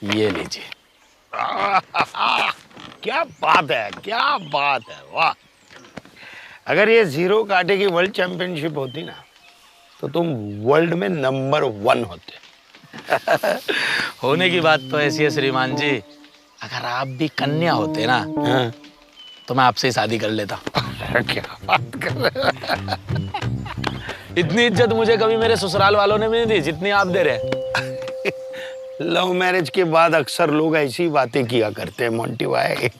ये लीजिए। क्या बात है, क्या बात है, वाह। अगर ये जीरो कांटे की वर्ल्ड चैंपियनशिप होती ना तो तुम वर्ल्ड में नंबर 1 होते। होने की बात तो ऐसी है श्रीमान जी, अगर आप भी कन्या होते ना, हाँ? तो मैं आपसे ही शादी कर लेता। क्या बात कर रहे हो? इतनी इज्जत मुझे कभी मेरे ससुराल वालों ने भी नहीं दी जितनी आप दे रहे हैं। लव मैरिज के बाद अक्सर लोग ऐसी बातें किया करते हैं मोंटी भाई।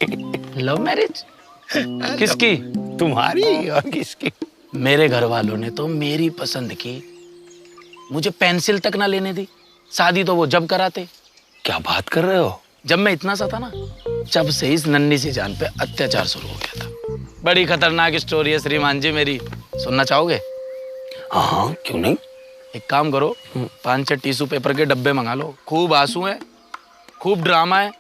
Love marriage? किसकी? तुम्हारी और किसकी? मेरे घर वालों ने तो मेरी पसंद की मुझे पेंसिल तक ना लेने दी। शादी तो वो जब कराते। क्या बात कर रहे हो? जब मैं इतना सा था ना, जब से इस नन्ही सी जान पे अत्याचार शुरू हो गया था। बड़ी खतरनाक स्टोरी है श्रीमान जी मेरी, सुनना चाहोगे? हाँ, क्यों नहीं। एक काम करो, 5-6 टिश्यू पेपर के डब्बे मंगा लो। खूब आंसू है, खूब ड्रामा है,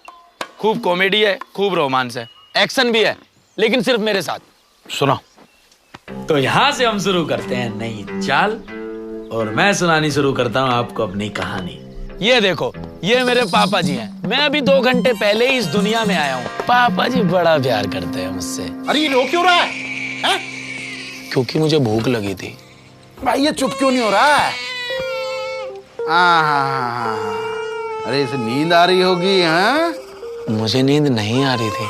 खूब कॉमेडी है, खूब रोमांस है, एक्शन भी है, लेकिन सिर्फ मेरे साथ। सुनो। तो यहाँ से हम शुरू करते हैं नई चाल, और मैं सुनानी शुरू करता हूँ आपको अपनी कहानी। ये देखो, ये मेरे पापा जी हैं। मैं अभी 2 घंटे पहले ही इस दुनिया में आया हूँ। पापा जी बड़ा प्यार करते हैं मुझसे। अरे ये रो क्यों रहा है? हैं? क्योंकि मुझे भूख लगी थी। भाई ये चुप क्यों नहीं हो रहा है? हाँ। अरे इसे नींद आ रही होगी, हैं? मुझे नींद नहीं आ रही थी।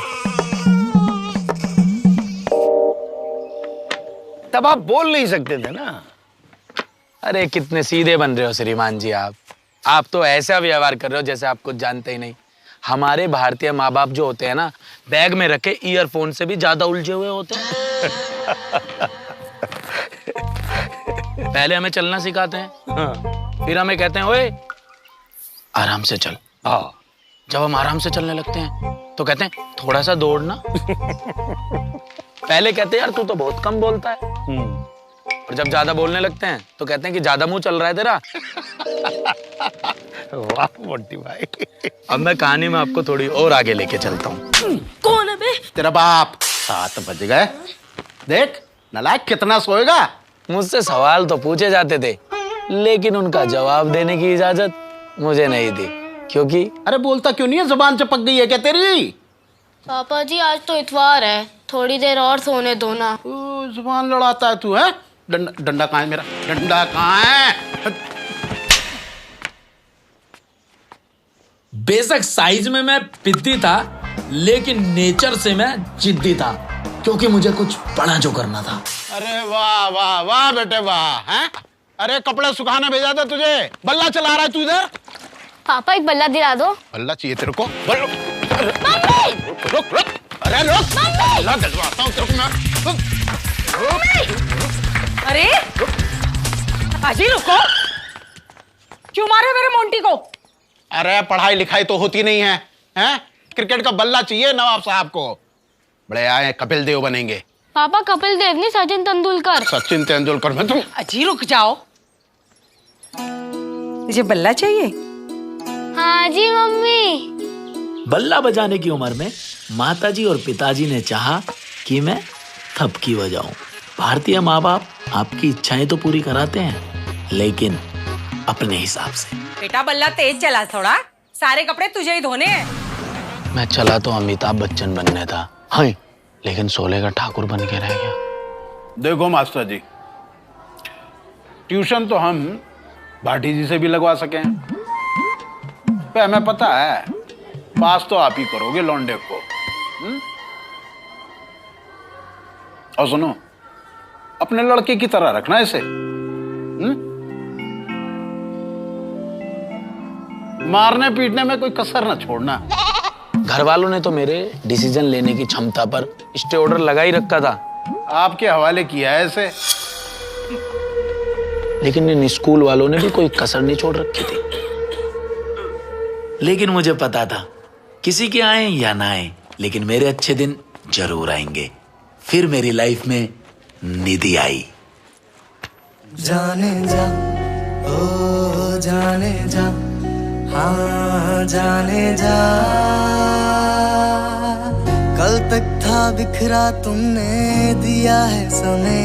तब आप बोल नहीं सकते थे ना। अरे कितने सीधे बन रहे हो श्रीमान जी आप। आप तो ऐसा व्यवहार कर रहे हो जैसे आप कुछ जानते ही नहीं। हमारे भारतीय माँ बाप जो होते हैं ना, बैग में रखे ईयरफोन से भी ज्यादा उलझे हुए होते हैं। पहले हमें चलना सिखाते हैं, फिर हमें कहते हैं ओए आराम से चल। जब हम आराम से चलने लगते हैं तो कहते हैं थोड़ा सा दौड़ना। पहले कहते हैं यार तू तो बहुत कम बोलता है, और जब ज्यादा बोलने लगते हैं तो कहते हैं कि ज्यादा मुंह चल रहा है तेरा। वाह मोंटी भाई। अब मैं कहानी में आपको थोड़ी और आगे लेके चलता हूँ। कौन है बे? तेरा बाप। 7 बज गए। देख नालायक कितना सोएगा। मुझसे सवाल तो पूछे जाते थे, लेकिन उनका जवाब देने की इजाजत मुझे नहीं दी। क्योंकि अरे बोलता क्यों नहीं है? जुबान चपक गई है क्या तेरी? पापा जी आज तो इतवार है, थोड़ी देर और सोने दो ना। जुबान लड़ाता है तू, है? डंडा कहाँ है मेरा? डंडा कहाँ है? बेशक साइज में मैं पिद्दी था, लेकिन नेचर से मैं जिद्दी था, क्योंकि मुझे कुछ बड़ा जो करना था। अरे वाह वाह वाह बेटे वाह, हैं? अरे कपड़े सुखाने भेजा था तुझे, बल्ला चला रहा है तू इधर। पापा एक बल्ला दिला दो। बल्ला चाहिए तेरे को? मम्मी! रुक। अरे रुक। बल्ला दिलवाता हूँ तेरे को मैं। अरे अजी रुको, क्यों मारे मेरे मोंटी को? अरे पढ़ाई लिखाई तो होती नहीं है, हैं? क्रिकेट का बल्ला चाहिए नवाब साहब को। बड़े आए कपिल देव बनेंगे। पापा कपिल देव नहीं, सचिन तेंदुलकर। सचिन तेंदुलकर में तुम। अजी रुक जाओ, मुझे बल्ला चाहिए। हाँ जी मम्मी। बल्ला बजाने की उम्र में माताजी और पिताजी ने चाहा कि मैं थपकी बजाऊं। भारतीय माँ बाप आपकी इच्छाएं तो पूरी कराते हैं, लेकिन अपने हिसाब से। बेटा बल्ला तेज चला थोड़ा, सारे कपड़े तुझे ही धोने हैं। मैं चला तो अमिताभ बच्चन बनने था, हाँ, लेकिन सोले का ठाकुर बन के रह गया। देखो मास्टर जी, ट्यूशन तो हम भाटी जी से भी लगवा सके हैं, पे हमें पता है पास तो आप ही करोगे लौंडे को। और सुनो, अपने लड़के की तरह रखना इसे। मारने पीटने में कोई कसर ना छोड़ना। घर वालों ने तो मेरे डिसीजन लेने की क्षमता पर स्टे ऑर्डर लगा ही रखा था। आपके हवाले किया है इसे। लेकिन इन स्कूल वालों ने भी कोई कसर नहीं छोड़ रखी थी। लेकिन मुझे पता था किसी के आए या ना आए, लेकिन मेरे अच्छे दिन जरूर आएंगे। फिर मेरी लाइफ में निधि आई। जाने जा ओ जाने जा, हाँ जाने जा। कल तक था बिखरा तुमने दिया है समय,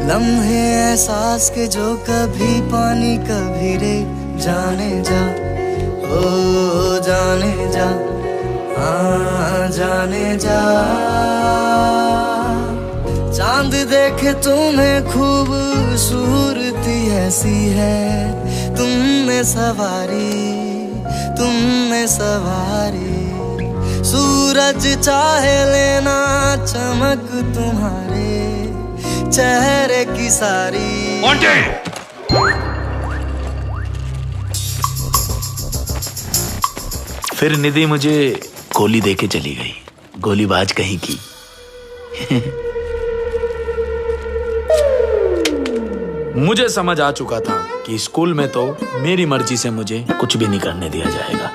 लम्हे एहसास के जो कभी पानी कभी रे। जाने जा ओ जाने जा, हाँ जाने जा। चांद देखे तुम्हें खूबसूरती ऐसी है, तुमने सवारी। सूरज चाहे लेना चमक तुम्हारे चेहरे की सारी। फिर निधि मुझे गोली देके चली गई, गोलीबाज कहीं की। मुझे समझ आ चुका था कि स्कूल में तो मेरी मर्जी से मुझे कुछ भी नहीं करने दिया जाएगा।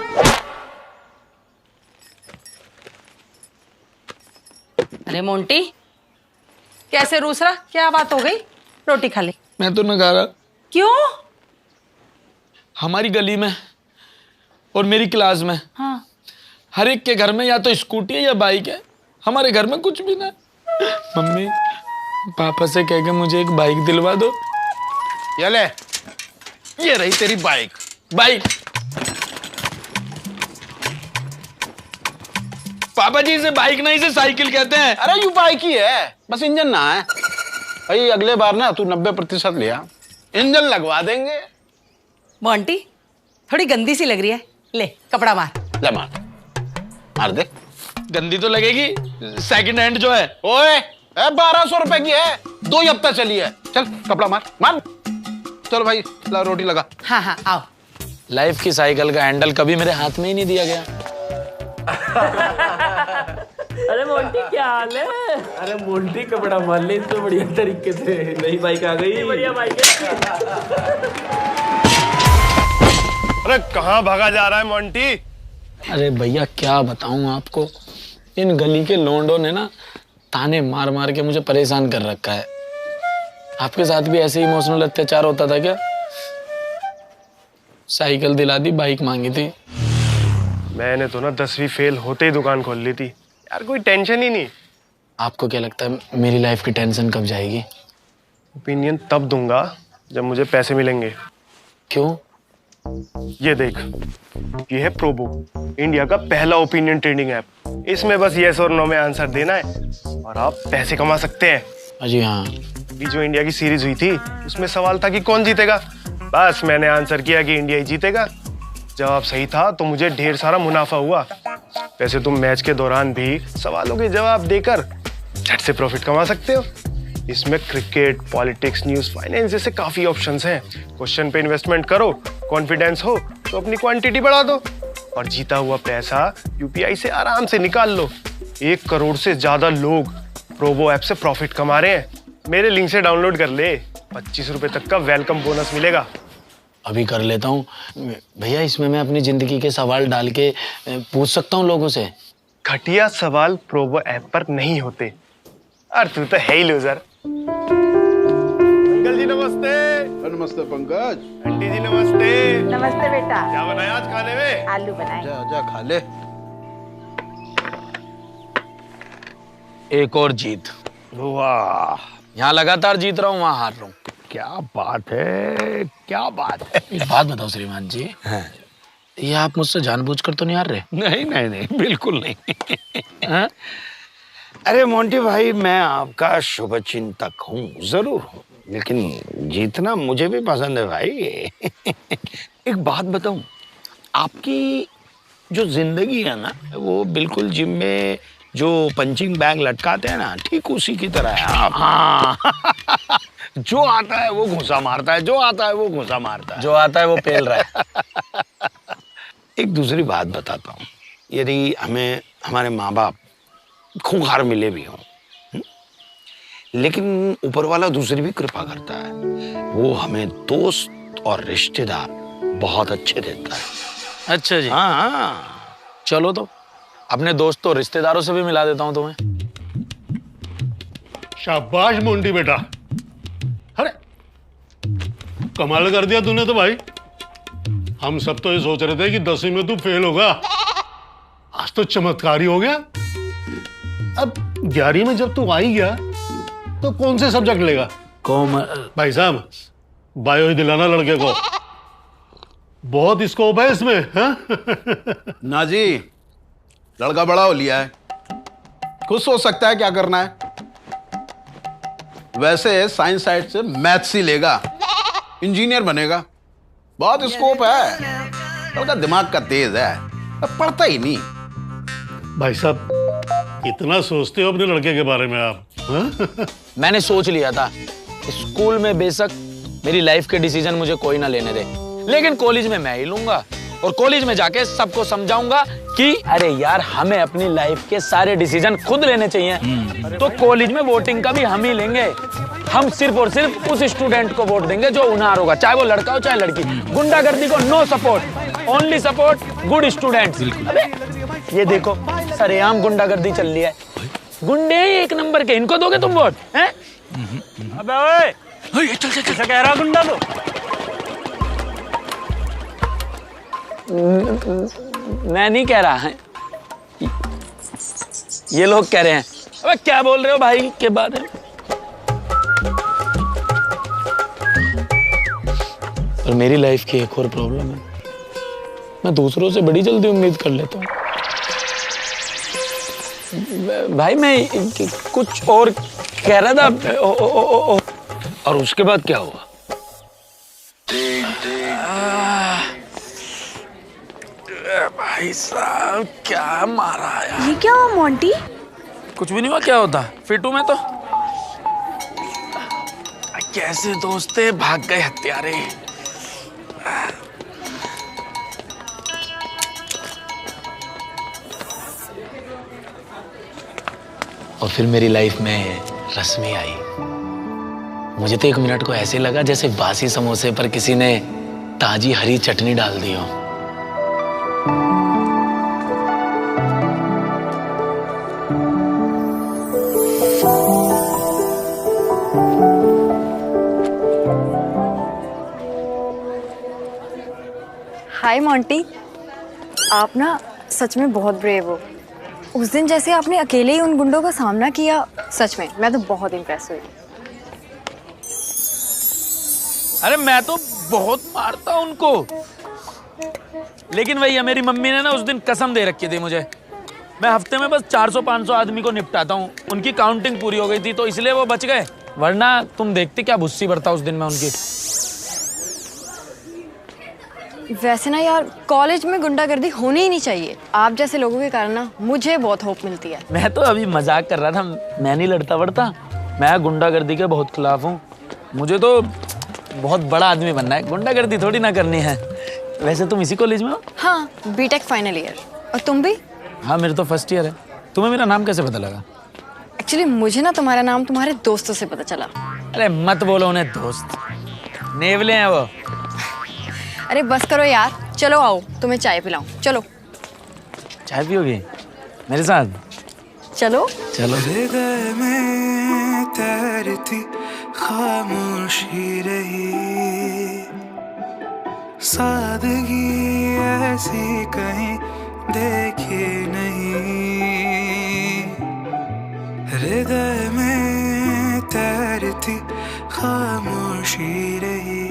अरे मोंटी, कैसे रूस रहा? क्या बात हो गई? रोटी खा ले। मैं तो न खा रहा। क्यों? हमारी गली में और मेरी क्लास में हाँ। हर एक के घर में या तो स्कूटी है या बाइक है, हमारे घर में कुछ भी ना। मम्मी पापा से कह के मुझे एक बाइक दिलवा दो। ये ले, ये रही तेरी बाइक। पापा जी इसे बाइक नहीं, इसे साइकिल कहते हैं। अरे यू बाइक ही है, बस इंजन ना है भाई। अगले बार ना तू 90% लिया, इंजन लगवा देंगे। मोंटी थोड़ी गंदी सी लग रही है, ले कपड़ा मार। ले मार दे। गंदी तो लगेगी, सेकंड हैंड जो है। ओए 1200 रुपए की है, 2 ही हफ्ता चली है। चल कपड़ा मार। चल भाई ला रोटी लगा। हाँ आओ। लाइफ की साइकिल का हैंडल कभी मेरे हाथ में ही नहीं दिया गया। अरे मोंटी क्या हाल है? अरे मोंटी कपड़ा मार ले तो बढ़िया तरीके से। नई बाइक आ गई, बढ़िया बाइक है। अरे कहाँ भागा जा रहा है मोंटी? अरे भैया क्या बताऊं आपको, इन गली के लोंडों ने ना ताने मार मार के मुझे परेशान कर रखा है। आपके साथ भी ऐसे इमोशनल अत्याचार होता था क्या? साइकिल दिला दी, बाइक मांगी थी। मैंने तो ना 10वीं फेल होते ही दुकान खोल ली थी यार, कोई टेंशन ही नहीं। आपको क्या लगता है मेरी लाइफ की टेंशन कब जाएगी? ओपिनियन तब दूंगा जब मुझे पैसे मिलेंगे। क्यों? ये देख, ये है प्रोबो, इंडिया का पहला ओपिनियन ट्रेडिंग ऐप। इसमें बस यस और नो में आंसर देना है और आप पैसे कमा सकते हैं। जी हाँ। अभी जो इंडिया की सीरीज हुई थी उसमें सवाल था कि कौन जीतेगा। बस मैंने आंसर किया कि इंडिया ही जीतेगा। जवाब सही था तो मुझे ढेर सारा मुनाफा हुआ। वैसे तुम मैच के दौरान भी सवालों के जवाब देकर झट से प्रॉफिट कमा सकते हो। इसमें क्रिकेट, पॉलिटिक्स, न्यूज़, फाइनेंस जैसे काफी ऑप्शंस हैं। क्वेश्चन पे इन्वेस्टमेंट करो, कॉन्फिडेंस हो तो अपनी क्वांटिटी बढ़ा दो और जीता हुआ पैसा यूपीआई से आराम से निकाल लो। 1 करोड़ से ज्यादा लोग प्रोबो ऐप से प्रॉफिट कमा रहे हैं। मेरे लिंक से डाउनलोड कर ले, 25 रुपए तक का वेलकम बोनस मिलेगा। अभी कर लेता हूँ भैया। इसमें मैं अपनी जिंदगी के सवाल डाल के पूछ सकता हूँ लोगों से? घटिया सवाल प्रोबो ऐप पर नहीं होते। और तू तो है ही लूजर। अंकल जी नमस्ते। नमस्ते पंकज। आंटी जी नमस्ते। नमस्ते बेटा। क्या बनाया आज खाने में? आलू बनाए। जा खा ले। एक और जीत। वाह, यहाँ लगातार जीत रहा हूँ, वहाँ हार रहा हूँ। क्या बात है, क्या बात है। एक बात बताओ श्रीमान जी, हाँ। ये आप मुझसे जानबूझकर तो नहीं हार रहे? नहीं, बिल्कुल नहीं। हाँ? अरे मोंटी भाई, मैं आपका शुभचिंतक हूँ, जरूर हूँ, लेकिन जीतना मुझे भी पसंद है भाई। एक बात बताऊं, आपकी जो जिंदगी है ना, वो बिल्कुल जिम में जो पंचिंग बैग लटकाते हैं ना, ठीक उसी की तरह है आप। हाँ। जो आता है वो घुसा मारता है, जो आता है वो घुसा मारता है, जो आता है वो पेल रहा है। एक दूसरी बात बताता हूँ, यदि हमें हमारे माँ बाप खूंखार मिले भी हों, लेकिन ऊपर वाला दूसरी भी कृपा करता है, वो हमें दोस्त और रिश्तेदार बहुत अच्छे देता है। अच्छा जी। हाँ। चलो तो अपने दोस्तों रिश्तेदारों से भी मिला देता हूँ तुम्हें। शाबाश मोंटी बेटा। अरे कमाल कर दिया तूने तो भाई। हम सब तो ये सोच रहे थे कि 10वीं में तू फेल होगा, आज तो चमत्कार ही हो गया। अब 11वीं में जब तू आ ही गया तो कौन से सब्जेक्ट लेगा? कॉमर्स। भाई साहब बायो ही दिलाना लड़के को। बहुत स्कोप है इसमें, हाँ? ना जी, लड़का बड़ा हो लिया है, खुद सोच सकता है क्या करना है। वैसे साइंस साइड से मैथ्स ही लेगा, इंजीनियर बनेगा, बहुत स्कोप है। लड़का दिमाग का तेज है, पढ़ता ही नहीं। भाई साहब, इतना सोचते हो अपने लड़के के बारे में आप, हाँ? मैंने सोच लिया था स्कूल में बेशक मेरी लाइफ के डिसीजन मुझे कोई ना लेने दे, लेकिन कॉलेज में मैं ही लूंगा और कॉलेज में जाके सबको समझाऊंगा कि अरे यार हमें अपनी लाइफ के सारे डिसीजन खुद लेने चाहिए। तो कॉलेज में वोटिंग का भी हम ही लेंगे। हम सिर्फ और सिर्फ उस स्टूडेंट को वोट देंगे जो होनहार होगा, चाहे वो लड़का हो चाहे लड़की। गुंडागर्दी को no support, only support good students. अबे ये देखो सरेआम गुंडागर्दी चल रही है, गुंडे एक नंबर के, इनको दोगे तुम वोट? हैं? अबे ओए, चल चल चल, कह रहा गुंडा तो मैं नहीं कह रहा है, ये लोग कह रहे हैं। अबे क्या बोल रहे हो भाई के बारे में? और मेरी लाइफ की एक और प्रॉब्लम है, मैं दूसरों से बड़ी जल्दी उम्मीद कर लेता हूँ। भाई मैं कुछ और कह रहा था। और उसके बाद क्या हुआ? भाई साहब क्या मारा यार। ये क्या हुआ मोंटी? कुछ भी नहीं हुआ, क्या होता, फिट हूं मैं तो। कैसे दोस्त थे, भाग गए हत्यारे। और फिर मेरी लाइफ में रश्मि आई। मुझे तो एक मिनट को ऐसे लगा जैसे बासी समोसे पर किसी ने ताजी हरी चटनी डाल दी हो। हाय मोंटी, आप ना सच में बहुत ब्रेव हो। उस दिन जैसे आपने अकेले ही उन गुंडों का सामना किया, सच में मैं तो बहुत इम्प्रेस हुई। अरे मैं तो बहुत मारता उनको, लेकिन भैया मेरी मम्मी ने ना उस दिन कसम दे रखी थी मुझे, मैं हफ्ते में बस 400-500 आदमी को निपटाता हूँ। उनकी काउंटिंग पूरी हो गई थी तो इसलिए वो बच गए, वरना तुम देखते क्या भुस्सी बढ़ता उस दिन में उनकी। वैसे ना यार, कॉलेज में गुंडागर्दी होनी ही नहीं चाहिए। आप जैसे लोगों के कारण ना मुझे बहुत होप मिलती है। मैं तो अभी मजाक कर रहा था, मैं नहीं लड़ता वड़ता, मैं गुंडागर्दी के बहुत खिलाफ हूँ। मुझे तो बहुत बड़ा आदमी बनना है, गुंडागर्दी थोड़ी ना करनी है। वैसे तुम इसी कॉलेज में हो? हाँ, बीटेक फाइनल ईयर। और तुम भी? हाँ मेरे तो फर्स्ट ईयर है। तुम्हें मेरा नाम कैसे पता लगा? एक्चुअली मुझे ना तुम्हारा नाम तुम्हारे दोस्तों से पता चला। अरे मत बोलो उन्हें दोस्त, नेवले हैं वो। अरे बस करो यार, चलो आओ तुम्हें चाय पिलाऊं। चलो। चाय पियोगी मेरे साथ? चलो चलो। हृदय में तैरती खामोशी रही, सादगी ऐसी कहीं देखी नहीं। हृदय में तैरती खामोशी रही,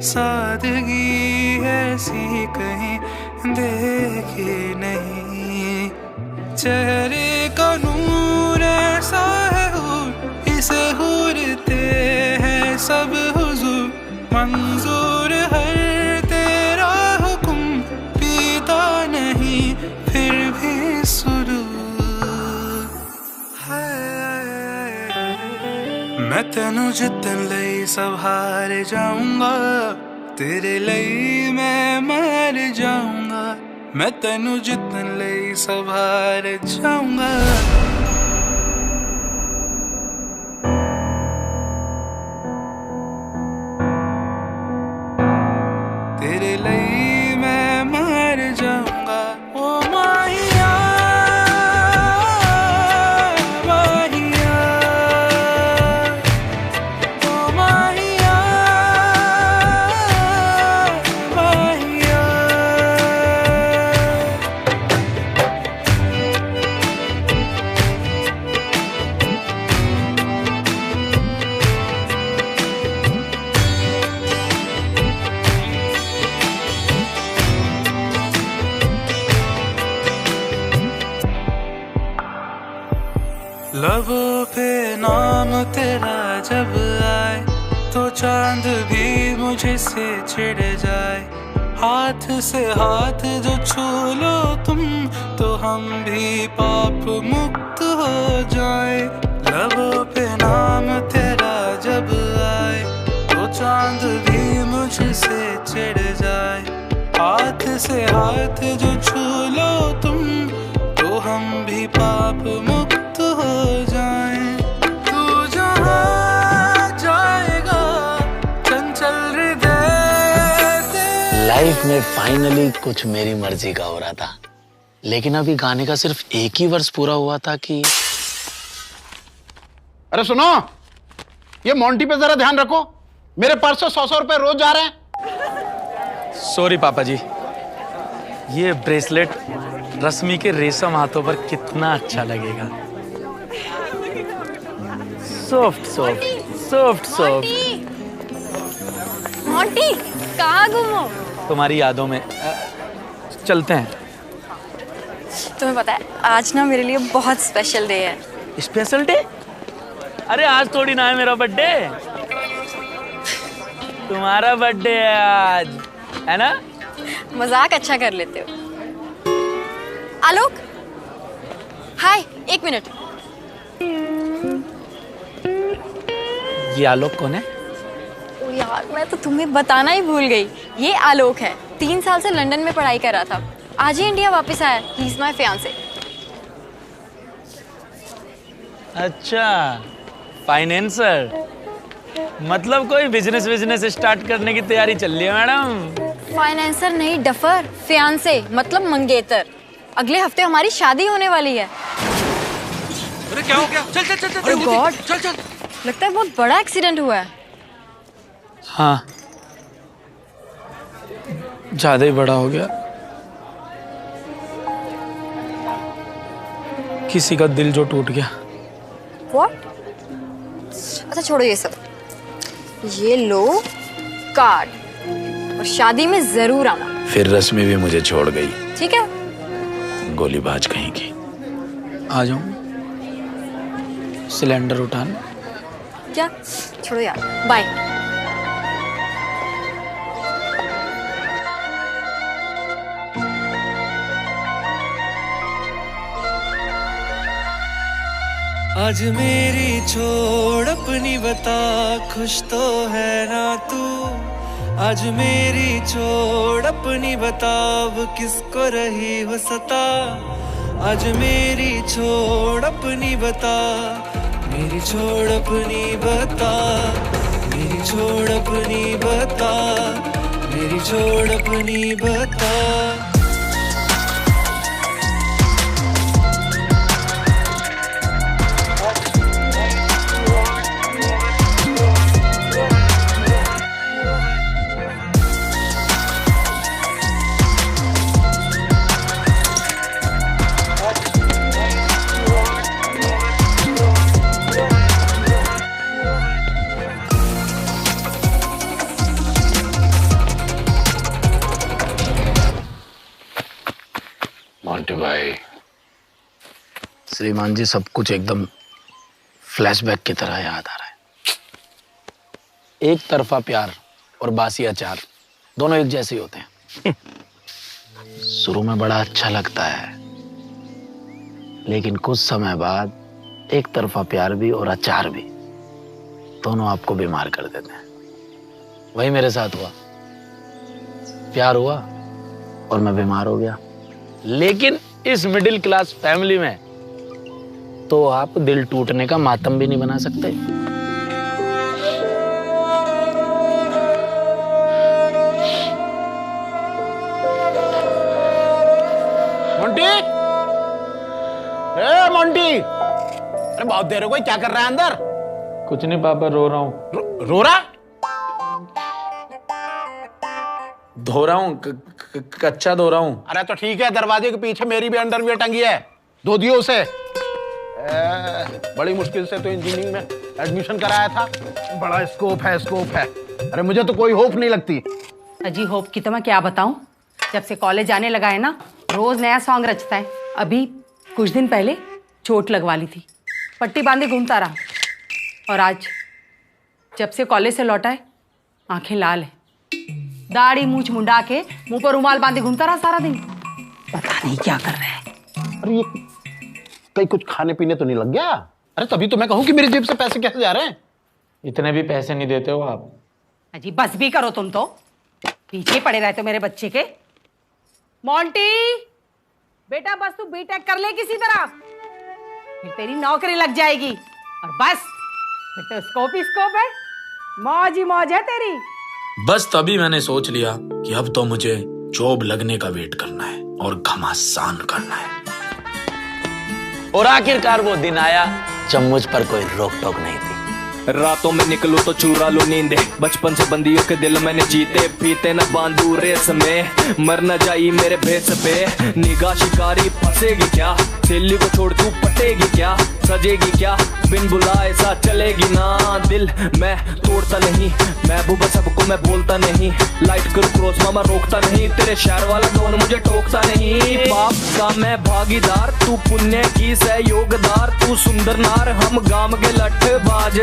सादगी ऐसी कहीं देखी नहीं। चेहरे का नूर ऐसा है हूर, इसे हूरते हैं सब हुजूर। मंजूर हर तेरा हुक्म, पीता नहीं फिर भी सुरूर है। मैं तेनू जितन लई सब हार जाऊंगा, तेरे लई मैं मर जाऊंगा। मैं तेनू जितन लई सब हार जाऊंगा। तेरे लई मैं मर जाऊंगा। ओ माहिया माहिया, ओ माहिया माहिया। लबों पे नाम तेरा जब आए तो चांद भी मुझे से चिढ़ जाए। हाथ से हाथ जो छू लो तुम तो हम भी पाप मुक्त हो जाए। लबों पे नाम तेरा जब आए तो चांद भी मुझसे चिढ़ जाए। हाथ से हाथ जो छू लो तुम तो हम भी पाप मुक्त हो जाएं। तू जहाँ जाएगा चंचल हृदय। लाइफ में फाइनली कुछ मेरी मर्जी का हो रहा था, लेकिन अभी गाने का सिर्फ एक ही वर्ष पूरा हुआ था कि अरे सुनो, ये मोंटी पे जरा ध्यान रखो, मेरे पर्स से 100 रुपए रोज जा रहे हैं। सॉरी पापा जी, ये ब्रेसलेट रश्मि के रेशम हाथों पर कितना अच्छा लगेगा। Soft soft soft soft. Monty कहाँ गुम हो? तुम्हारी यादों में चलते हैं। तुम्हें पता है आज ना मेरे लिए बहुत स्पेशल डे है। Special day? अरे आज थोड़ी ना है मेरा बर्थडे, तुम्हारा बर्थडे है आज, है ना? मजाक अच्छा कर लेते हो। आलोक, हाय, एक मिनट। ये आलोक कौन है? ओ यार, मैं तो तुम्हें बताना ही भूल गई। ये आलोक है, 3 साल से लंदन में पढ़ाई कर रहा था, आज ही इंडिया वापस आया। He is my fiance. अच्छा, फाइनेंसर, मतलब कोई बिजनेस स्टार्ट करने की तैयारी चल रही है मैडम? फाइनेंसर नहीं डफर, फियांसे मतलब मंगेतर। अगले हफ्ते हमारी शादी होने वाली है। अरे क्या हो गया? चल चल चल चल गॉड, चल चल। लगता है बहुत बड़ा एक्सीडेंट हुआ है। हाँ, ज्यादा ही बड़ा हो गया। किसी का दिल जो टूट गया। What? अच्छा छोड़ो ये सब, ये लो कार्ड और शादी में जरूर आना। फिर रश्मि भी मुझे छोड़ गई। ठीक है? गोलीबाज कहीं की। आ जाऊं सिलेंडर उठाने? क्या? छोड़ो यार, बाय। आज मेरी छोड़ अपनी बता, खुश तो है ना तू? आज मेरी छोड़ अपनी बता, अब किसको रही हो सता? आज मेरी छोड़ अपनी बता, मेरी छोड़ अपनी बता, मेरी छोड़ अपनी बता, मेरी छोड़ अपनी बता। मोंटी भाई, श्रीमान जी, सब कुछ एकदम फ्लैशबैक की तरह याद आ रहा है। एक तरफा प्यार और बासी अचार दोनों एक जैसे ही होते हैं। शुरू में बड़ा अच्छा लगता है, लेकिन कुछ समय बाद एक तरफा प्यार भी और अचार भी दोनों आपको बीमार कर देते हैं। वही मेरे साथ हुआ, प्यार हुआ और मैं बीमार हो गया। लेकिन इस मिडिल क्लास फैमिली में तो आप दिल टूटने का मातम भी नहीं बना सकते। मोंटी, ए मोंटी, अरे बहुत देर हो गई, क्या कर रहा है अंदर? कुछ नहीं पापा, रो रहा हूँ। रो रहा? धो रहा हूँ, कच्चा धो रहा हूँ। अरे तो ठीक है, दरवाजे के पीछे मेरी भी अंडरवियर टंगी है, धो दियो उसे। बड़ी मुश्किल से तो इंजीनियरिंग में एडमिशन कराया था, बड़ा स्कोप है, स्कोप है। अरे मुझे तो कोई होप नहीं लगती। अजी होप की तो मैं क्या बताऊं, जब से कॉलेज आने लगा है ना, रोज नया सॉन्ग रचता है। अभी कुछ दिन पहले चोट लगवा ली थी, पट्टी बांधे घूमता रहा, और आज जब से कॉलेज से लौटा है आंखें लाल है, दाढ़ी मूछ मुंडा के मुंह पर रुमाल बांधे घूमता रहा सारा दिन। पता नहीं क्या कर रहा है। अरे ये कहीं कुछ खाने पीने तो नहीं लग गया? अरे तभी तो मैं कहूं कि मेरी जेब से पैसे कैसे जा रहे हैं। इतने भी पैसे नहीं देते हो आप। अजी बस भी करो, तुम तो पीछे पड़े रहते हो मेरे बच्चे के। मोंटी बेटा बस तू बीटेक कर ले किसी तरह, फिर तेरी नौकरी लग जाएगी। और बस फिर तो स्कोप ही स्कोप है, मौज ही मौज है तेरी। बस तभी मैंने सोच लिया कि अब तो मुझे जॉब लगने का वेट करना है और घमासान करना है। और आखिरकार वो दिन आया जब मुझ पर कोई रोक टोक नहीं थी। रातों में निकलूं तो चुरा लूं नींद, बचपन से बंदियों के दिल मैंने जीते पीते न बांधू रेस में, मर न जाई मेरे भेस पे निगाह शिकारी फंसेगी क्या, दिल्ली को छोड़ तू पटेगी क्या, सजेगी क्या बिन बुलाए सा चलेगी ना, दिल मैं तोड़ता नहीं, महबूबा सबको मैं बोलता नहीं, लाइट कर क्रॉस मामा रोकता नहीं, तेरे शहर वाला डॉन मुझे टोकता नहीं, पाप का मैं भागीदार, तू पुण्य की सहयोगदार, तू सुंदर नार हम गांव के लट्ठबाज।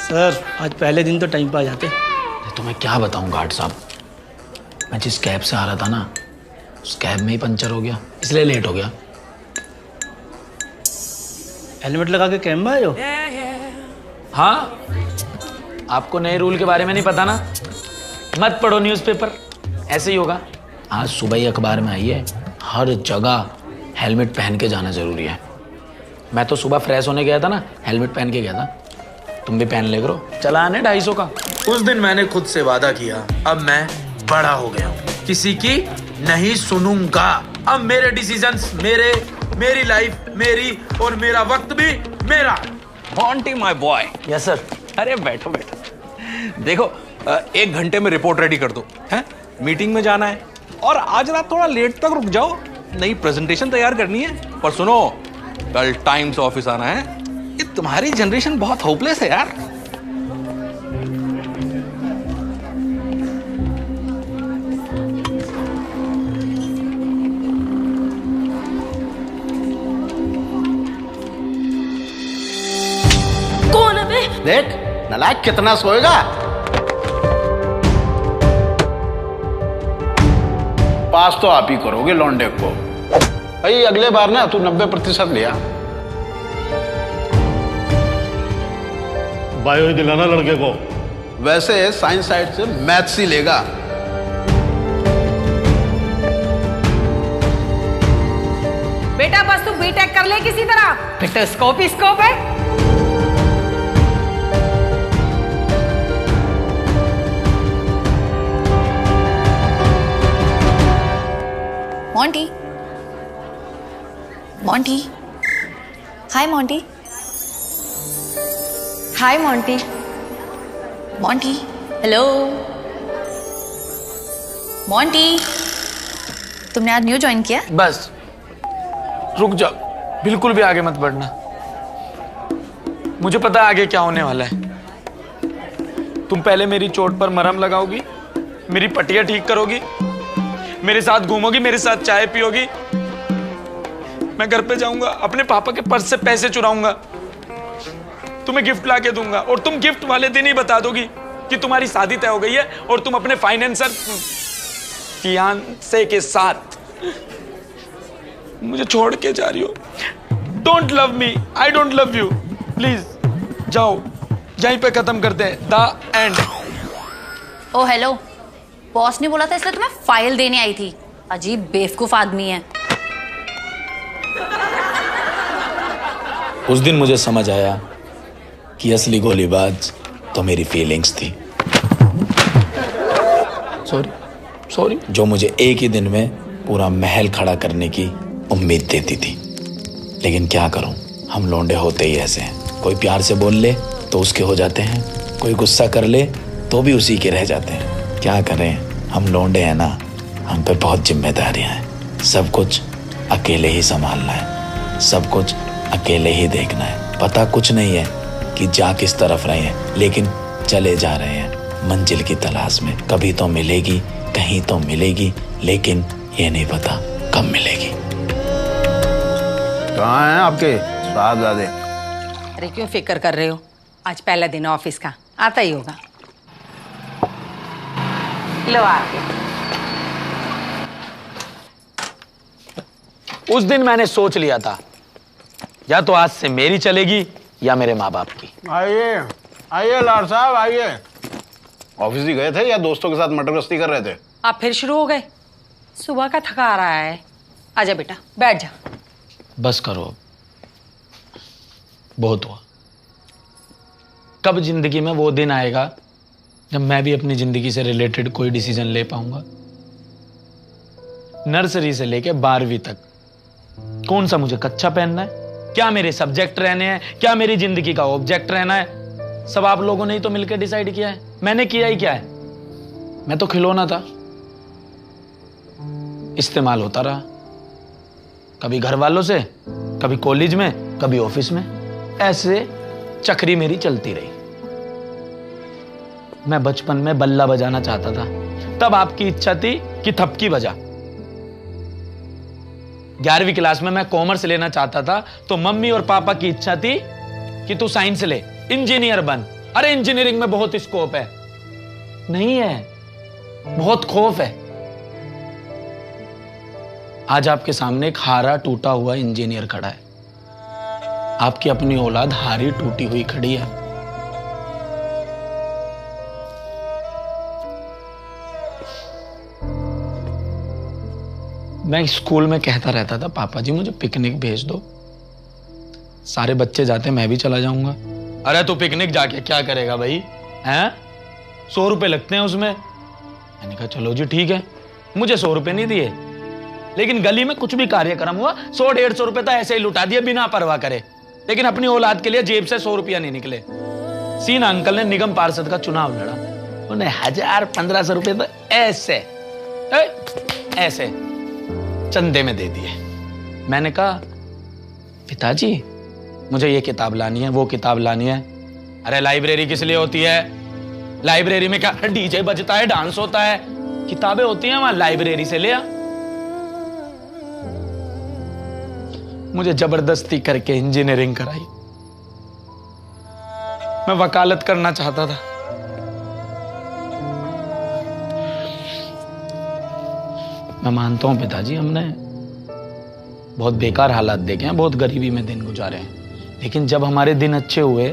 सर आज पहले दिन तो टाइम पे आ जाते। तो मैं क्या बताऊं गार्ड साहब, मैं जिस कैब से आ रहा था ना उस कैब में ही पंचर हो गया, इसलिए लेट हो गया। हेलमेट लगा के कैब में आए हो? हाँ, आपको नए रूल के बारे में नहीं पता ना, मत पढ़ो न्यूज़पेपर, ऐसे ही होगा। आज सुबह ही अखबार में आई है हर जगह हेलमेट पहन के जाना जरूरी है। मैं तो सुबह फ्रेश होने गया था ना, हेलमेट पहन के गया था, तुम भी पहन ले करो। चलान है 250 का। उस दिन मैंने खुद से वादा किया, अब मैं बड़ा हो गया हूँ, किसी की नहीं सुनूंगा। अब मेरे डिसीजंस मेरे, मेरी लाइफ मेरी और मेरा वक्त भी मेरा। Monty my boy. Yes sir. अरे बैठो बैठो। देखो 1 घंटे में रिपोर्ट रेडी कर दो, हैं? मीटिंग में जाना है और आज रात थोड़ा लेट तक रुक जाओ, नई प्रेजेंटेशन तैयार करनी है। पर सुनो, कल टाइम से ऑफिस आना है। ये तुम्हारी जनरेशन बहुत होपलेस है यार। कौन है बे? देख नालायक कितना सोएगा। पास तो आप ही करोगे लौंडे को। भाई अगले बार ना तू 90% लिया। बायो ही दिलाना लड़के को। वैसे साइंस साइड से मैथ्स ही लेगा। बेटा बस तू बीटेक कर ले किसी तरह, फिर तो स्कोप ही स्कोप है। मोंटी, मोंटी, हाय मोंटी, हाय मोंटी, मोंटी, हेलो मोंटी, तुमने आज न्यू ज्वाइन किया? बस रुक जाओ, बिल्कुल भी आगे मत बढ़ना, मुझे पता है आगे क्या होने वाला है। तुम पहले मेरी चोट पर मरहम लगाओगी, मेरी पट्टियां ठीक करोगी, मेरे साथ घूमोगी, मेरे साथ चाय पियोगी, मैं घर पे जाऊंगा, अपने पापा के पर्स से पैसे चुराऊंगा, तुम्हें गिफ्ट लाके दूंगा और तुम गिफ्ट वाले दिन ही बता दोगी कि तुम्हारी शादी तय हो गई है और तुम अपने फाइनेंसर फियांसे के साथ मुझे छोड़ के जा रही हो। Don't love me, I don't love you, please जाओ, यहीं पे खत्म करते हैं, the end. Oh hello, boss ने बोला था इसलिए तुम्हें फाइल देने आई थी। अजीब बेवकूफ आदमी है। उस दिन मुझे समझ आया कि असली गोलीबाज तो मेरी फीलिंग्स थी। सॉरी जो मुझे एक ही दिन में पूरा महल खड़ा करने की उम्मीद देती थी। लेकिन क्या करूं, हम लौंडे होते ही ऐसे हैं, कोई प्यार से बोल ले तो उसके हो जाते हैं, कोई गुस्सा कर ले तो भी उसी के रह जाते हैं। क्या करें, हम लौंडे हैं ना, हम पे बहुत जिम्मेदारियां हैं, सब कुछ अकेले ही संभालना है, सब कुछ अकेले ही देखना है। पता कुछ नहीं है कि जा किस तरफ रहे हैं, लेकिन चले जा रहे हैं मंजिल की तलाश में। कभी तो मिलेगी, कहीं तो मिलेगी, लेकिन ये नहीं पता कब मिलेगी। कहाँ हैं आपके साहबजादे। अरे क्यों फिक्र कर रहे हो? आज पहला दिन है ऑफिस का, आता ही होगा। लो आके। उस दिन मैंने सोच लिया था, या तो आज से मेरी चलेगी या मेरे माँ बाप की। आइए आइए लाड साहब आइए। ऑफिस ही गए थे या दोस्तों के साथ मटर गश्ती कर रहे थे? आप फिर शुरू हो गए? सुबह का थका आ रहा है। आजा बेटा, बैठ जा। बस करो, बहुत हुआ। कब जिंदगी में वो दिन आएगा जब मैं भी अपनी जिंदगी से रिलेटेड कोई डिसीजन ले पाऊंगा? नर्सरी से लेके 12वीं तक कौन सा मुझे कच्चा पहनना है, क्या मेरे सब्जेक्ट रहने हैं, क्या मेरी जिंदगी का ऑब्जेक्ट रहना है, सब आप लोगों ने ही तो मिलकर डिसाइड किया है। मैंने किया ही क्या है? मैं तो खिलौना था, इस्तेमाल होता रहा, कभी घर वालों से, कभी कॉलेज में, कभी ऑफिस में। ऐसे चक्री मेरी चलती रही। मैं बचपन में बल्ला बजाना चाहता था, तब आपकी इच्छा थी कि थपकी बजा। 11वीं क्लास में मैं कॉमर्स लेना चाहता था, तो मम्मी और पापा की इच्छा थी कि तू साइंस ले, इंजीनियर बन। अरे इंजीनियरिंग में बहुत स्कोप है। नहीं है, बहुत खौफ है। आज आपके सामने एक हारा टूटा हुआ इंजीनियर खड़ा है। आपकी अपनी औलाद हारी टूटी हुई खड़ी है। मैं स्कूल में कहता रहता था, पापा जी मुझे पिकनिक भेज दो। सारे बच्चे जाते, मैं भी चला जाऊंगा। अरे तू पिकनिक जाके क्या करेगा भाई? हैं? 100 रुपए लगते हैं उसमें। मैंने कहा चलो जी ठीक है। मुझे 100 रुपए नहीं दिए, लेकिन गली में कुछ भी कार्यक्रम हुआ 100-150 रुपए तो ऐसे ही लुटा दिए बिना परवाह करे। लेकिन अपनी औलाद के लिए जेब से 100 रुपया नहीं निकले। सीन अंकल ने निगम पार्षद का चुनाव लड़ा, उन्हें 1000-1500 रुपए तो ऐसे चंदे में दे दिए। मैंने कहा पिताजी मुझे ये किताब लानी है, वो किताब लानी है। अरे लाइब्रेरी किस लिए होती है? लाइब्रेरी में क्या डीजे बजता है, डांस होता है? किताबें होती हैं वहां, लाइब्रेरी से ले आ। मुझे जबरदस्ती करके इंजीनियरिंग कराई। मैं वकालत करना चाहता था। मैं मानता हूं पिताजी हमने बहुत बेकार हालात देखे हैं, बहुत गरीबी में दिन गुजारे हैं, लेकिन जब हमारे दिन अच्छे हुए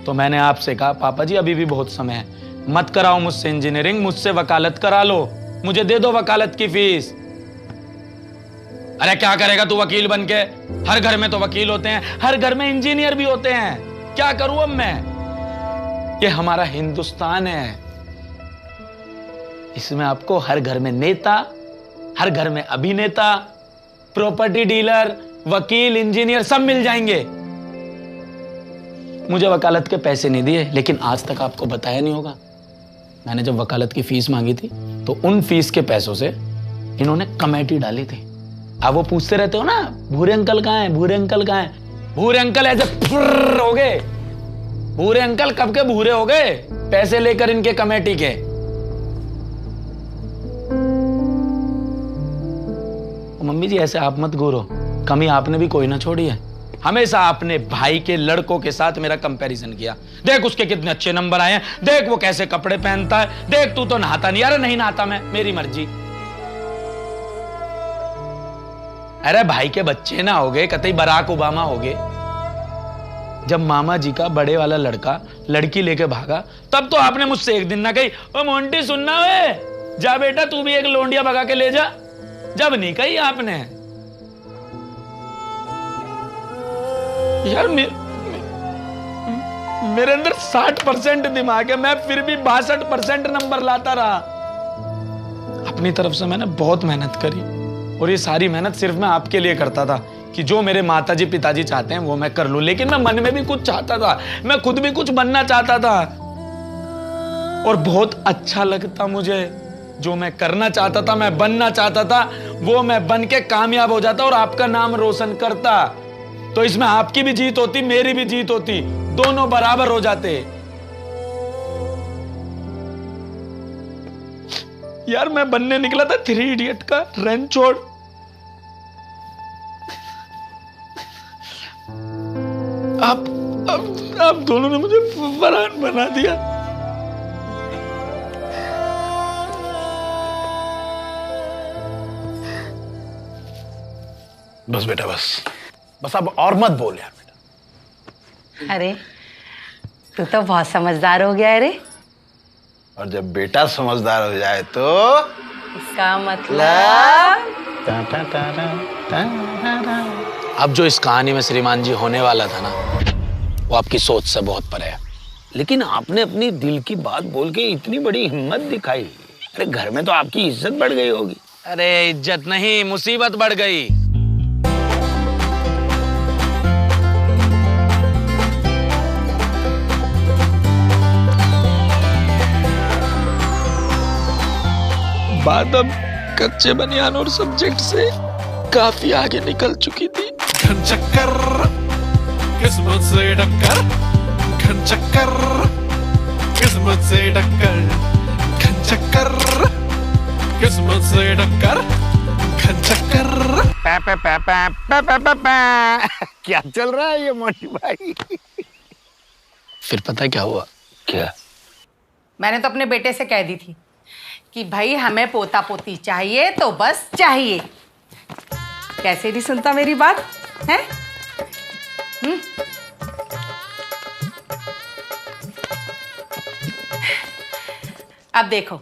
तो मैंने आपसे कहा पापा जी अभी भी बहुत समय है, मत कराओ मुझसे इंजीनियरिंग, मुझसे वकालत करा लो, मुझे दे दो वकालत की फीस। अरे क्या करेगा तू वकील बनके? हर घर में तो वकील होते हैं, हर घर में इंजीनियर भी होते हैं, क्या करूं अब मैं? ये हमारा हिंदुस्तान है, इसमें आपको हर घर में नेता, हर घर में अभिनेता, प्रॉपर्टी डीलर, वकील, इंजीनियर सब मिल जाएंगे। मुझे वकालत के पैसे नहीं दिए, लेकिन आज तक आपको बताया नहीं होगा, मैंने जब वकालत की फीस मांगी थी तो उन फीस के पैसों से इन्होंने कमेटी डाली थी। आप वो पूछते रहते हो ना भूरे अंकल कहाँ हैं, भूरे अंकल कहाँ हैं? भूरे अंकल ऐसे फुर्र हो गए। भूरे अंकल कब के भूरे हो गए? पैसे लेकर इनके कमेटी के। मम्मी जी ऐसे आप मत घूरो, कमी आपने भी कोई ना छोड़ी है। हमेशा आपने भाई के लड़कों के साथ मेरा कंपैरिजन किया। देख उसके कितने अच्छे नंबर आए हैं, देख वो कैसे कपड़े पहनता है, देख तू तो नहाता नहीं। अरे नहीं नहाता मैं, मेरी मर्जी। अरे भाई के बच्चे ना हो गए, कतई बराक ओबामा हो गए। जब मामा जी का बड़े वाला लड़का लड़की लेके भागा, तब तो आपने मुझसे एक दिन ना कही ओ मोंटी सुनना वे, जा बेटा तू भी एक लोंडिया भगा के ले जा। जब नहीं कही आपने। यार मेरे अंदर 60% दिमाग है, मैं फिर भी 62% नंबर लाता रहा। अपनी तरफ से मैंने बहुत मेहनत करी, और ये सारी मेहनत सिर्फ मैं आपके लिए करता था कि जो मेरे माताजी पिताजी चाहते हैं वो मैं कर लूं। लेकिन मैं मन में भी कुछ चाहता था, मैं खुद भी कुछ बनना चाहता था, और बहुत अच्छा लगता मुझे। जो मैं करना चाहता था, मैं बनना चाहता था, वो मैं बन के कामयाब हो जाता और आपका नाम रोशन करता। तो इसमें आपकी भी जीत होती, मेरी भी जीत होती, दोनों बराबर हो जाते। यार मैं बनने निकला था 3 इडियट का रैंचोड़। आप दोनों ने मुझे फरहान बना दिया। बस बेटा बस अब और मत बोल यार बेटा। अरे तू तो बहुत समझदार हो गया है रे। और जब बेटा समझदार हो जाए तो इसका मतलब अब जो इस कहानी में श्रीमान जी होने वाला था ना, वो आपकी सोच से बहुत परे है। लेकिन आपने अपनी दिल की बात बोल के इतनी बड़ी हिम्मत दिखाई। अरे घर में तो आपकी इज्जत बढ़ गई होगी। अरे इज्जत नहीं, मुसीबत बढ़ गई। बात अब कच्चे बनियान और सब्जेक्ट से काफी आगे निकल चुकी थी। घन चक्कर किस्मत से टक्कर, घन चक्कर किस्मत से टक्कर, घन चक्कर किस्मत से टक्कर, घन चक्कर। क्या चल रहा है ये मोटी भाई? फिर पता क्या हुआ? क्या? मैंने तो अपने बेटे से कह दी थी कि भाई हमें पोता पोती चाहिए तो बस चाहिए। कैसे नहीं सुनता मेरी बात है? अब देखो,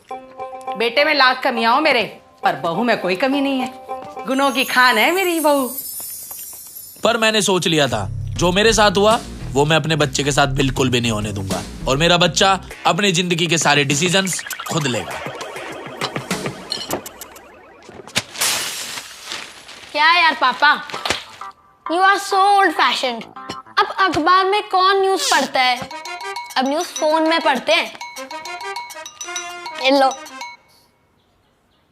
बेटे में लाख कमियां हो मेरे, पर बहू में कोई कमी नहीं है। गुनों की खान है मेरी बहू। पर मैंने सोच लिया था जो मेरे साथ हुआ वो मैं अपने बच्चे के साथ बिल्कुल भी नहीं होने दूंगा, और मेरा बच्चा अपनी जिंदगी के सारे डिसीजंस खुद लेगा। क्या है यार पापा, you are so old fashioned. अब अखबार में कौन न्यूज पढ़ता है? अब न्यूज फोन में पढ़ते हैं। लो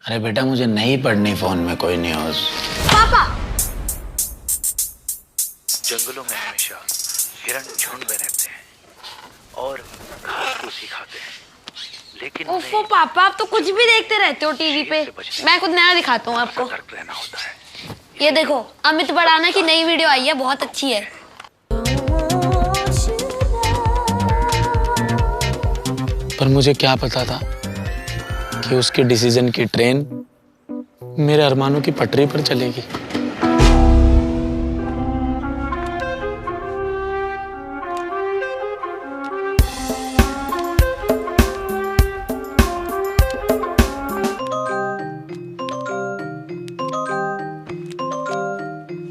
अरे बेटा, मुझे नहीं पढ़नी फोन में कोई न्यूज। पापा, जंगलों में हमेशा हिरण झुंड में रहते हैं और घास फूसी खाते हैं, लेकिन ओफो पापा, आप तो कुछ भी देखते रहते हो टीवी पे। मैं कुछ नया दिखाता हूँ आपको। रहना होता है। ये देखो, अमित बड़ाना की नई वीडियो आई है, बहुत अच्छी है। पर मुझे क्या पता था कि उसके डिसीजन की ट्रेन मेरे अरमानों की पटरी पर चलेगी।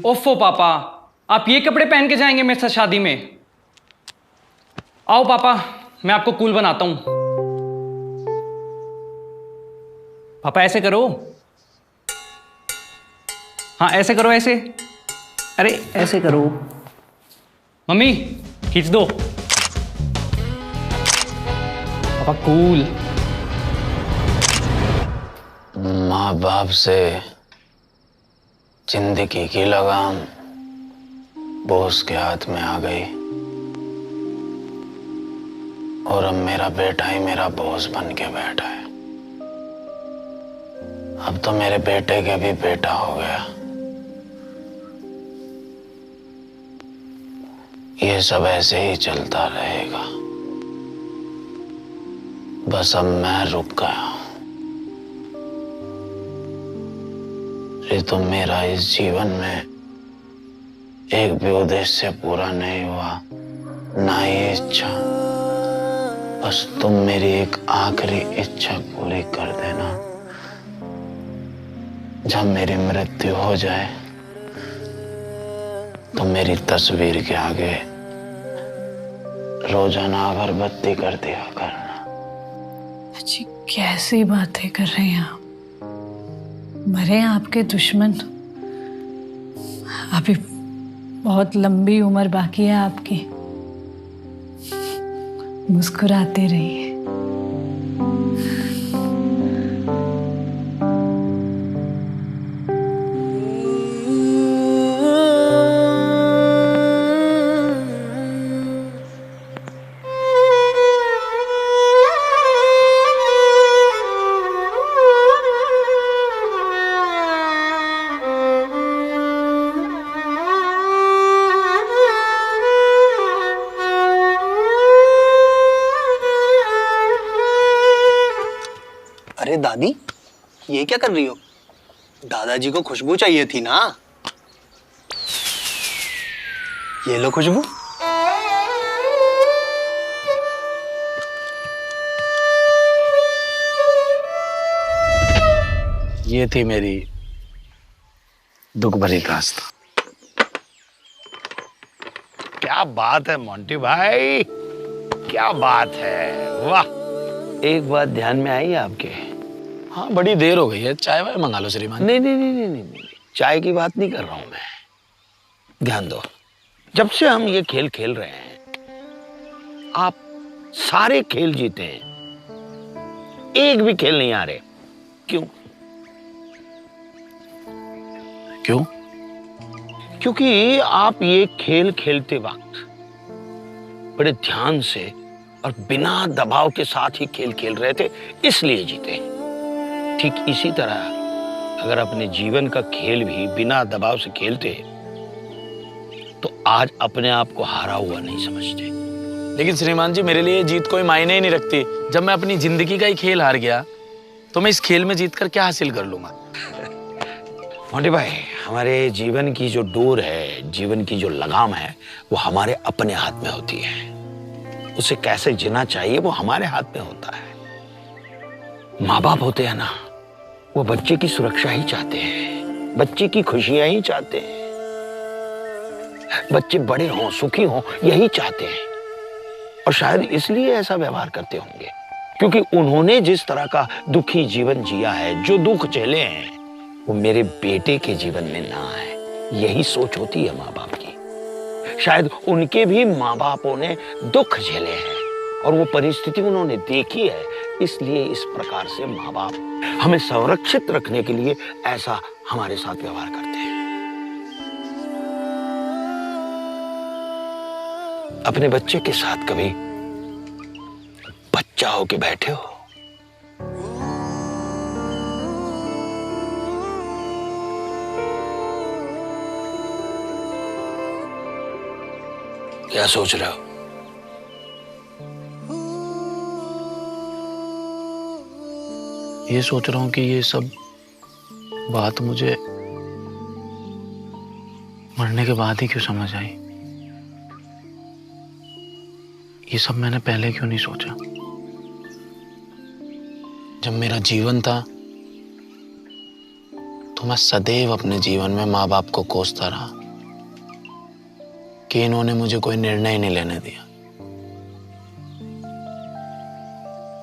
ओफो पापा, आप ये कपड़े पहन के जाएंगे मेरे साथ शादी में? आओ पापा, मैं आपको कूल बनाता हूं। पापा ऐसे करो। हाँ ऐसे करो, ऐसे। अरे ऐसे करो। मम्मी खींच दो। पापा कूल। माँ बाप से जिंदगी की लगाम बॉस के हाथ में आ गई, और अब मेरा बेटा ही मेरा बॉस बन के बैठा है। अब तो मेरे बेटे के भी बेटा हो गया। ये सब ऐसे ही चलता रहेगा। बस अब मैं रुक गया हूं। ये तो मेरा इस जीवन में एक भी उद्देश्य पूरा नहीं हुआ, ना ही इच्छा। बस तुम मेरी एक आखिरी इच्छा पूरी कर देना। जब मेरी मृत्यु हो जाए तो मेरी तस्वीर के आगे रोजाना अगरबत्ती कर दिया करना। अच्छी कैसी बातें कर रहे हैं आप? मरे आपके दुश्मन। अभी बहुत लंबी उम्र बाकी है आपकी। मुस्कुराते रहिए। दादी, ये क्या कर रही हो? दादाजी को खुशबू चाहिए थी ना। ये लो खुशबू। ये थी मेरी दुख भरी दास्तां। क्या बात है मोंटी भाई, क्या बात है, वाह। एक बात ध्यान में आई आपके? हाँ, बड़ी देर हो गई है, चाय वाय मंगा लो श्रीमान। नहीं नहीं नहीं नहीं नहीं, चाय की बात नहीं कर रहा हूं मैं। ध्यान दो, जब से हम ये खेल खेल रहे हैं, आप सारे खेल जीते हैं, एक भी खेल नहीं आ रहे। क्यों? क्यों? क्योंकि आप ये खेल खेलते वक्त बड़े ध्यान से और बिना दबाव के साथ ही खेल खेल रहे थे, इसलिए जीते। ठीक इसी तरह अगर अपने जीवन का खेल भी बिना दबाव से खेलते तो आज अपने आप को हारा हुआ नहीं समझते। लेकिन श्रीमान जी, मेरे लिए जीत कोई मायने ही नहीं रखती। जब मैं अपनी जिंदगी का ही खेल हार गया तो मैं इस खेल में जीतकर क्या हासिल कर लूंगा? मोंटी भाई, हमारे जीवन की जो डोर है, जीवन की जो लगाम है, वो हमारे अपने हाथ में होती है। उसे कैसे जीना चाहिए वो हमारे हाथ में होता है। माँ बाप होते हैं ना, वो बच्चे की सुरक्षा ही चाहते हैं, बच्चे की खुशियां ही चाहते हैं, बच्चे बड़े हों, सुखी हों, यही चाहते हैं। और शायद इसलिए ऐसा व्यवहार करते होंगे, क्योंकि उन्होंने जिस तरह का दुखी जीवन जिया है, जो दुख झेले हैं, वो मेरे बेटे के जीवन में ना आए, यही सोच होती है माँ बाप की। शायद उनके भी माँ बापों ने दुख झेले हैं और वो परिस्थिति उन्होंने देखी है, इसलिए इस प्रकार से माँ बाप हमें संरक्षित रखने के लिए ऐसा हमारे साथ व्यवहार करते हैं। अपने बच्चे के साथ कभी बच्चा होके बैठे हो? क्या सोच रहे हो? ये सोच रहा हूं कि ये सब बात मुझे मरने के बाद ही क्यों समझ आई। ये सब मैंने पहले क्यों नहीं सोचा। जब मेरा जीवन था तो मैं सदैव अपने जीवन में माँ बाप को कोसता रहा कि इन्होंने मुझे कोई निर्णय नहीं लेने दिया।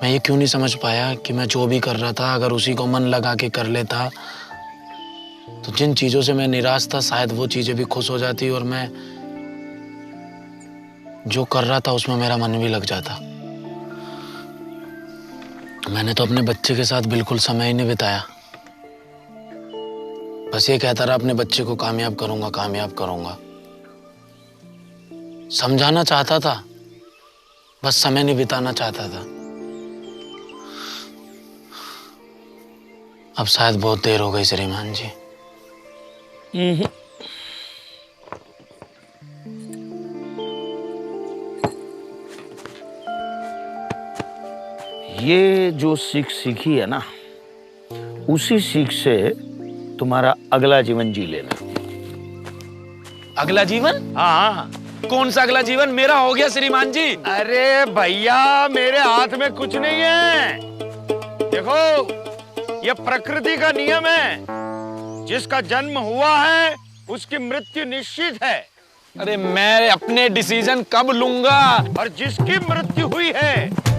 मैं ये क्यों नहीं समझ पाया कि मैं जो भी कर रहा था, अगर उसी को मन लगा के कर लेता तो जिन चीजों से मैं निराश था, शायद वो चीजें भी खुश हो जाती और मैं जो कर रहा था उसमें मेरा मन भी लग जाता। मैंने तो अपने बच्चे के साथ बिल्कुल समय ही नहीं बिताया। बस ये कहता रहा अपने बच्चे को कामयाब करूंगा, कामयाब करूंगा। समझाना चाहता था, बस समय नहीं बिताना चाहता था। अब शायद बहुत देर हो गई श्रीमान जी। ये जो सीख सीखी है ना, उसी सीख से तुम्हारा अगला जीवन जी लेना। अगला जीवन? हाँ। कौन सा अगला जीवन? मेरा हो गया श्रीमान जी। अरे भैया, मेरे हाथ में कुछ नहीं है। देखो, ये प्रकृति का नियम है। जिसका जन्म हुआ है उसकी मृत्यु निश्चित है। अरे मैं अपने डिसीजन कब लूंगा? और जिसकी मृत्यु हुई है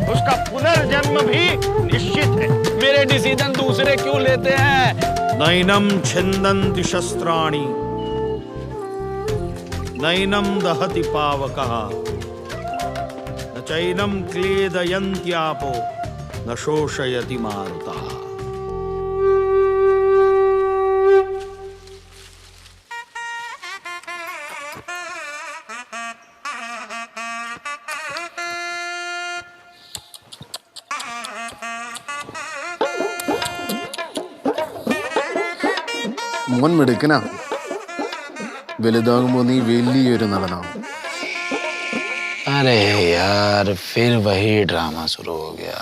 उसका पुनर्जन्म भी निश्चित है। मेरे डिसीजन दूसरे क्यों लेते हैं? नैनम छिन्दन्ति शस्त्राणि नैनम दहति पावकः न चैनम क्लेदयन्त्यापो न शोषयति मारुतः। മോൻ മിടുക്കനാ, വലുതാകുമ്പോ നീ വലിയൊരു നടനാവും. अरे यार, फिर वही ड्रामा शुरू हो गया।